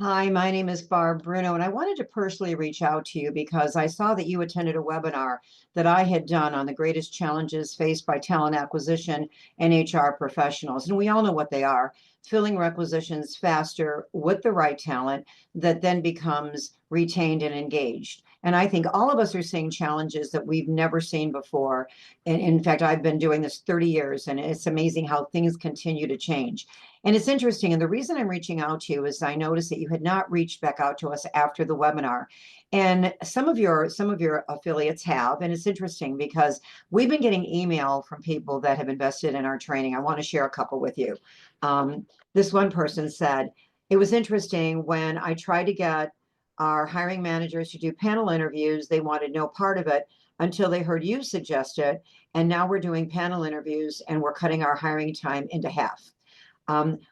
Hi, my name is Barb Bruno, and I wanted to personally reach out to you because I saw that you attended a webinar that I had done on the greatest challenges faced by talent acquisition and HR professionals. And we all know what they are: filling requisitions faster with the right talent that then becomes retained and engaged. And I think all of us are seeing challenges that we've never seen before. And in fact, I've been doing this 30 years, and it's amazing how things continue to change. And it's interesting. And the reason I'm reaching out to you is I noticed that you had not reached back out to us after the webinar. And some of your affiliates have. And it's interesting because we've been getting email from people that have invested in our training. I want to share a couple with you. This one person said, it was interesting when I tried to get our hiring managers to do panel interviews, they wanted no part of it until they heard you suggest it. And now we're doing panel interviews and we're cutting our hiring time into half.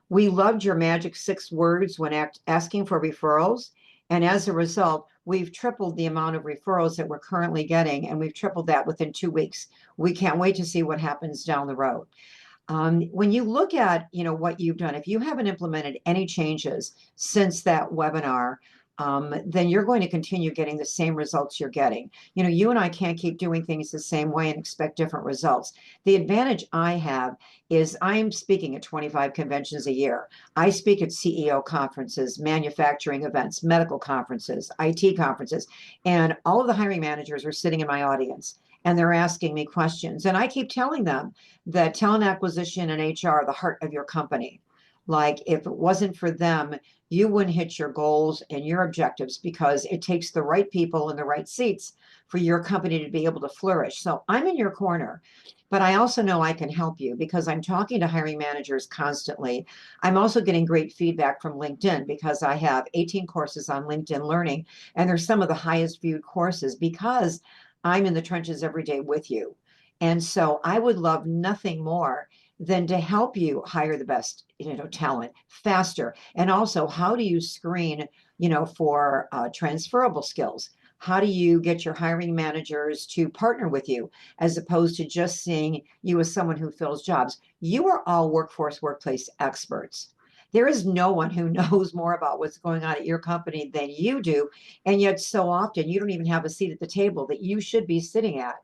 We loved your magic 6 words when asking for referrals. And as a result, we've tripled the amount of referrals that we're currently getting, and we've tripled that within 2 weeks. We can't wait to see what happens down the road. When you look at, what you've done, if you haven't implemented any changes since that webinar, then you're going to continue getting the same results you're getting. You and I can't keep doing things the same way and expect different results. The advantage I have is I'm speaking at 25 conventions a year. I speak at CEO conferences, manufacturing events, medical conferences, IT conferences, and all of the hiring managers are sitting in my audience and they're asking me questions. And I keep telling them that talent acquisition and HR are the heart of your company. Like if it wasn't for them, you wouldn't hit your goals and your objectives because it takes the right people in the right seats for your company to be able to flourish. So I'm in your corner, but I also know I can help you because I'm talking to hiring managers constantly. I'm also getting great feedback from LinkedIn because I have 18 courses on LinkedIn Learning, and they're some of the highest viewed courses because I'm in the trenches every day with you. And so I would love nothing more than to help you hire the best, talent faster. And also, how do you screen, for transferable skills? How do you get your hiring managers to partner with you as opposed to just seeing you as someone who fills jobs? You are all workplace experts. There is no one who knows more about what's going on at your company than you do. And yet, so often, you don't even have a seat at the table that you should be sitting at.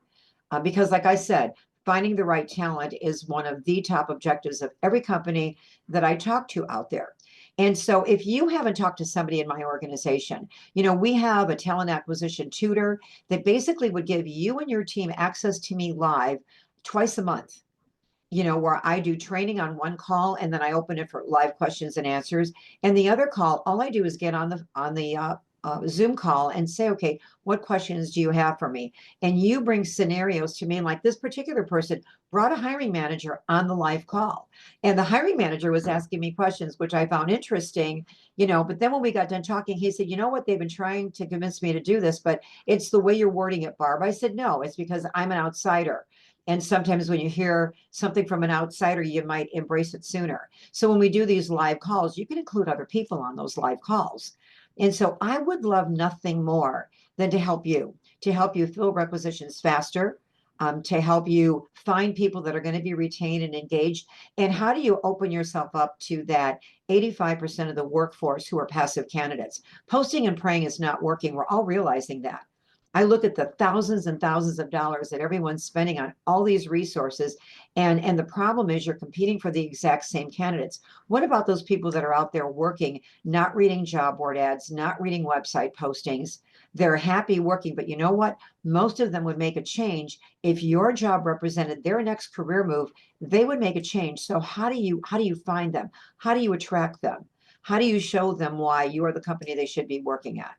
Because, like I said, finding the right talent is one of the top objectives of every company that I talk to out there. And so, if you haven't talked to somebody in my organization, we have a talent acquisition tutor that basically would give you and your team access to me live twice a month. Where I do training on one call and then I open it for live questions and answers. And the other call, all I do is get on the Zoom call and say, okay, what questions do you have for me? And you bring scenarios to me. Like this particular person brought a hiring manager on the live call. And the hiring manager was asking me questions, which I found interesting, but then when we got done talking, he said, you know what, they've been trying to convince me to do this, but it's the way you're wording it, Barb. I said, no, it's because I'm an outsider. And sometimes when you hear something from an outsider, you might embrace it sooner. So when we do these live calls, you can include other people on those live calls. And so I would love nothing more than to help you fill requisitions faster, to help you find people that are going to be retained and engaged. And how do you open yourself up to that 85% of the workforce who are passive candidates? Posting and praying is not working. We're all realizing that. I look at the thousands and thousands of dollars that everyone's spending on all these resources, and the problem is you're competing for the exact same candidates. What about those people that are out there working, not reading job board ads, not reading website postings? They're happy working, but you know what? Most of them would make a change if your job represented their next career move. They would make a change. So how do you find them? How do you attract them? How do you show them why you are the company they should be working at?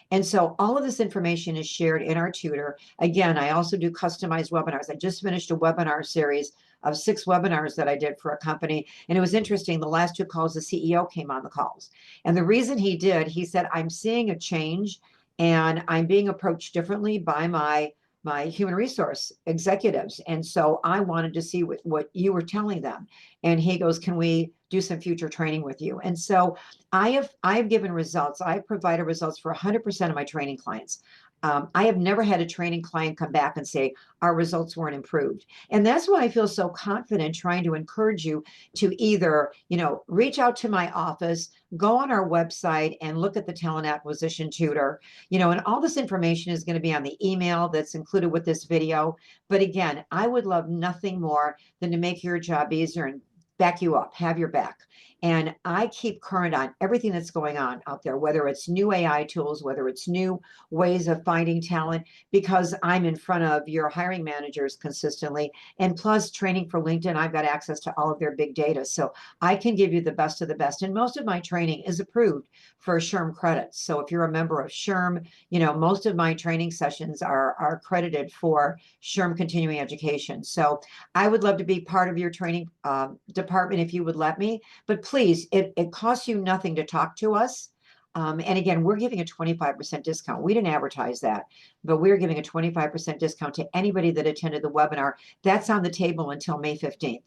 And so all of this information is shared in our tutor. Again, I also do customized webinars. I just finished a webinar series of 6 webinars that I did for a company. And it was interesting. The last 2 calls, the CEO came on the calls. And the reason he said, I'm seeing a change and I'm being approached differently by my human resource executives. And so I wanted to see what you were telling them. And he goes, can we do some future training with you? And so I've given results. I provided results for 100% of my training clients. I have never had a training client come back and say our results weren't improved. And that's why I feel so confident trying to encourage you to either, reach out to my office, go on our website and look at the talent acquisition tutor, and all this information is going to be on the email that's included with this video. But again, I would love nothing more than to make your job easier and back you up, have your back. And I keep current on everything that's going on out there, whether it's new AI tools, whether it's new ways of finding talent, because I'm in front of your hiring managers consistently. And plus training for LinkedIn, I've got access to all of their big data. So I can give you the best of the best. And most of my training is approved for SHRM credits. So if you're a member of SHRM, most of my training sessions are accredited for SHRM continuing education. So I would love to be part of your training department if you would let me. But please, it costs you nothing to talk to us. And again, we're giving a 25% discount. We didn't advertise that, but we're giving a 25% discount to anybody that attended the webinar. That's on the table until May 15th.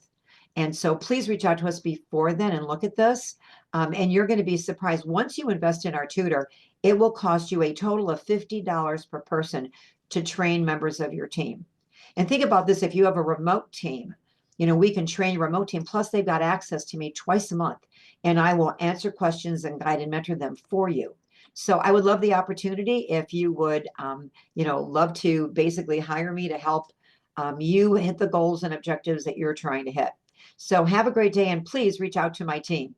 And so please reach out to us before then and look at this. And you're going to be surprised. Once you invest in our tutor, it will cost you a total of $50 per person to train members of your team. And think about this, if you have a remote team, we can train your remote team. Plus, they've got access to me twice a month, and I will answer questions and guide and mentor them for you. So I would love the opportunity if you would, love to basically hire me to help you hit the goals and objectives that you're trying to hit. So have a great day, and please reach out to my team.